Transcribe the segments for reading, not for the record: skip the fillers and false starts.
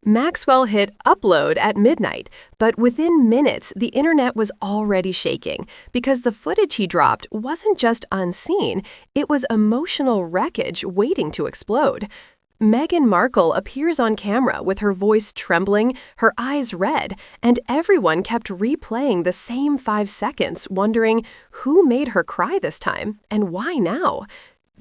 Maxwell hit upload at midnight, but within minutes, the internet was already shaking because the footage he dropped wasn't just unseen, it was emotional wreckage waiting to explode. Meghan Markle appears on camera with her voice trembling, her eyes red, and everyone kept replaying the same 5 seconds, wondering who made her cry this time and why now.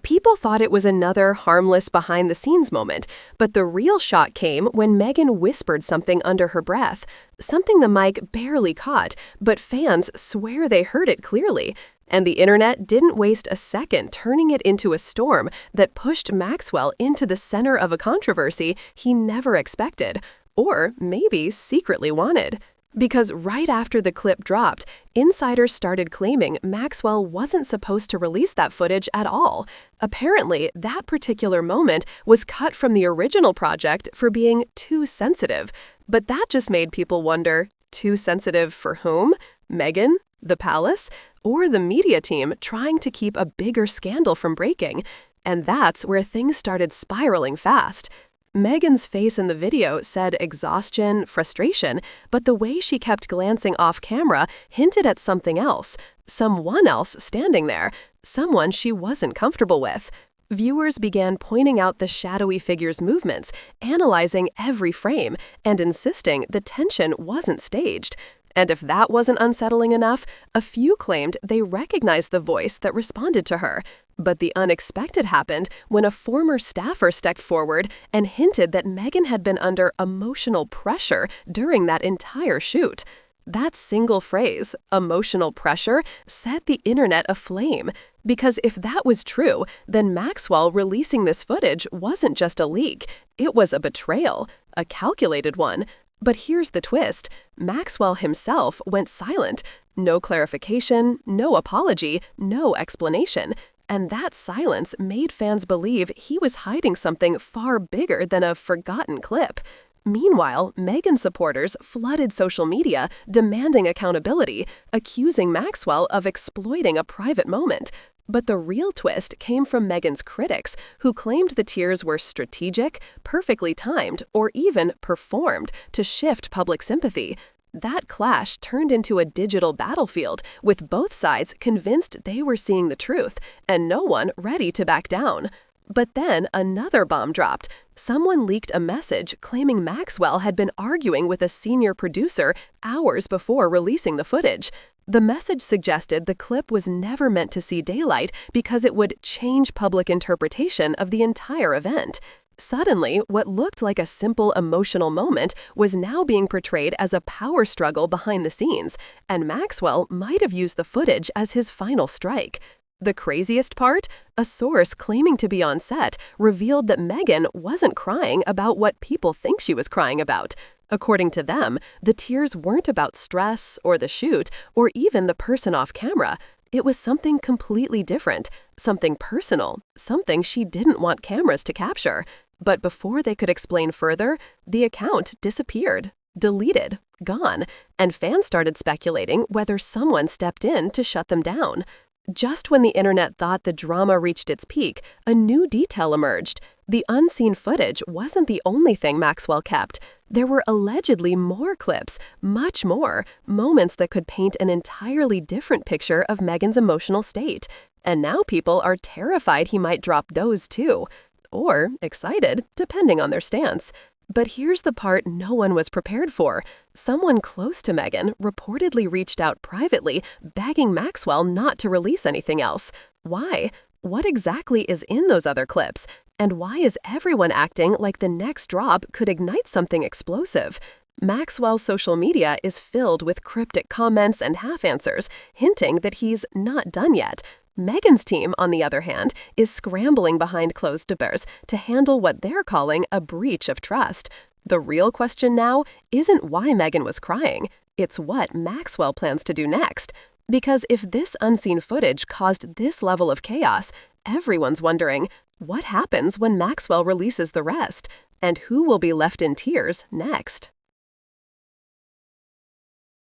People thought it was another harmless behind-the-scenes moment, but the real shock came when Meghan whispered something under her breath, something the mic barely caught, but fans swear they heard it clearly. And the internet didn't waste a second turning it into a storm that pushed Maxwell into the center of a controversy he never expected, or maybe secretly wanted. Because right after the clip dropped, insiders started claiming Maxwell wasn't supposed to release that footage at all. Apparently, that particular moment was cut from the original project for being too sensitive. But that just made people wonder, too sensitive for whom? Meghan? The palace? Or the media team trying to keep a bigger scandal from breaking? And that's where things started spiraling fast. Meghan's face in the video said exhaustion, frustration, but the way she kept glancing off camera hinted at something else, someone else standing there, someone she wasn't comfortable with. Viewers began pointing out the shadowy figure's movements, analyzing every frame, and insisting the tension wasn't staged. And if that wasn't unsettling enough, a few claimed they recognized the voice that responded to her. But the unexpected happened when a former staffer stepped forward and hinted that Meghan had been under emotional pressure during that entire shoot. That single phrase, emotional pressure, set the internet aflame. Because if that was true, then Maxwell releasing this footage wasn't just a leak, it was a betrayal, a calculated one. But here's the twist. Maxwell himself went silent. No clarification, no apology, no explanation. And that silence made fans believe he was hiding something far bigger than a forgotten clip. Meanwhile, Meghan supporters flooded social media, demanding accountability, accusing Maxwell of exploiting a private moment. But the real twist came from Meghan's critics, who claimed the tears were strategic, perfectly timed, or even performed to shift public sympathy. That clash turned into a digital battlefield, with both sides convinced they were seeing the truth, and no one ready to back down. But then another bomb dropped. Someone leaked a message claiming Maxwell had been arguing with a senior producer hours before releasing the footage. The message suggested the clip was never meant to see daylight because it would change public interpretation of the entire event. Suddenly, what looked like a simple emotional moment was now being portrayed as a power struggle behind the scenes, and Maxwell might have used the footage as his final strike. The craziest part? A source claiming to be on set revealed that Meghan wasn't crying about what people think she was crying about. According to them, the tears weren't about stress or the shoot or even the person off camera. It was something completely different, something personal, something she didn't want cameras to capture. But before they could explain further, the account disappeared, deleted, gone, and fans started speculating whether someone stepped in to shut them down. Just when the internet thought the drama reached its peak, a new detail emerged. The unseen footage wasn't the only thing Maxwell kept. There were allegedly more clips, much more, moments that could paint an entirely different picture of Meghan's emotional state. And now people are terrified he might drop those too. Or excited, depending on their stance. But here's the part no one was prepared for. Someone close to Meghan reportedly reached out privately, begging Maxwell not to release anything else. Why? What exactly is in those other clips? And why is everyone acting like the next drop could ignite something explosive? Maxwell's social media is filled with cryptic comments and half-answers, hinting that he's not done yet. Meghan's team, on the other hand, is scrambling behind closed doors to handle what they're calling a breach of trust. The real question now isn't why Meghan was crying, it's what Maxwell plans to do next. Because if this unseen footage caused this level of chaos, everyone's wondering, what happens when Maxwell releases the rest? And who will be left in tears next?